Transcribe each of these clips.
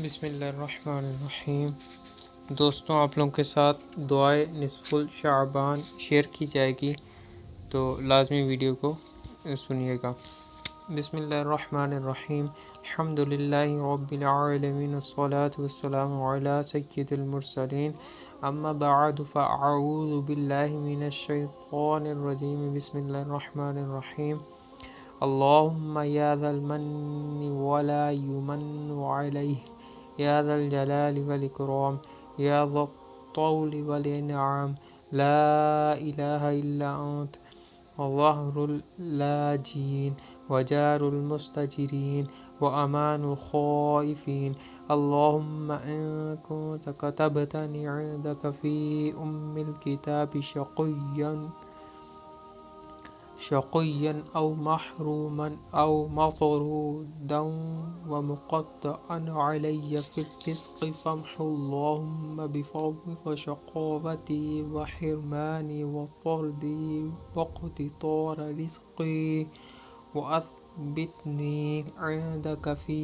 बिस्मिल्लाहिर्रहमानिर्रहीम। दोस्तों, आप लोगों के साथ दुआए निस्फुल शाबान शेयर की जाएगी, तो लाजमी वीडियो को सुनिएगा। बिस्मिल्लाहिर्रहमानिर्रहीम। अल्हम्दुलिल्लाहि रब्बिल आलमीन वस्सलातु वस्सलामु अला सय्यिदिल मुरसलीन। अम्मा बअद फ़अऊज़ु बिल्लाहि मिनश शैतानिर रजीम। बिस्मिल्लाहिर्रहमानिर्रहीम। अल्लाहुम्मा या ज़ल मन्नि वला युमन्नु अलैहि या ज़ल जलाली वल इकराम या ज़त तौली वल इनआम ला इलाहा इल्ला अंत ज़हरुल लाजीन व जारुल मुस्तजिरीन व अमानुल खाइफीन। अल्लाहुम्मा इन कुन्त कतबतनी इंदक फ़ी उम्मिल किताबि शक़िय्यन औ महरूमन औ मतरूदन व मुक़त्तअन अलय्या फ़िल रिज़्क़ि फ़म्हुल्लाहुम्मा बिफ़ज़लिका शक़ावती व हिरमानी व तर्दी व इक़्तितार रिज़्क़ी व अथबितनी इंदक फ़ी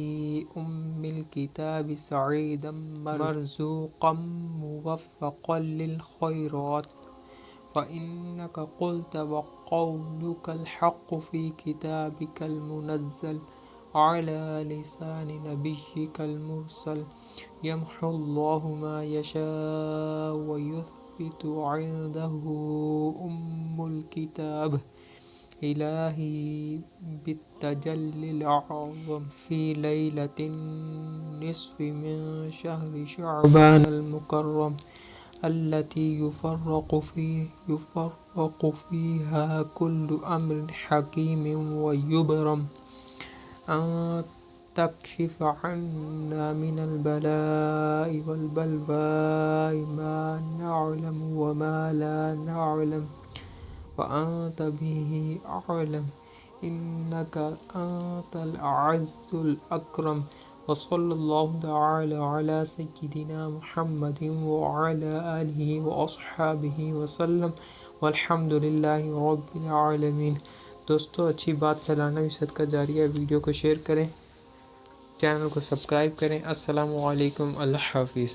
उम्मिल किताबि सईदन मरज़ूक़न मुवफ़्फ़क़न लिल खैरात। फ़इन्नक क़ुल्त व क़ौलुकल हक़्क़ु फ़ी किताबिकल मुनज़्ज़ल अला लिसानि नबिय्यिकल मुरसल। यम्हुल्लाहु मा यशाअ व युथबितु इंदहु उम्मुल किताब। इलाही बित्तजल्लिल अअज़म फ़ी लैलतिन निस्फ़ि मिन शहरि शअबानल मुकर्रम अल्लती युफ़र्रक़ु फ़ीहा कुल्लु अम्रिन हकीमिन व युबरम। अन तक्शिफ़ अन्ना मिनल बलाइ वल बलवाइ मा नअलमु व मा ला नअलम व अंत बिही अअलम इन्नक अंतल अअज़्ज़ुल अकरम। वसल्लल्लाहु तआला अला सय्यिदिना मुहम्मदिन व अला आलिहि व अस्हाबिहि वसल्लम वल्हम्दुलिल्लाहि रब्बिल आलमीन। दोस्तों, अच्छी बात फैलाना भी सदका जारिया है। वीडियो को शेयर करें, चैनल को सब्सक्राइब करें। अस्सलामु अलैकुम, अल्लाह हाफिज़।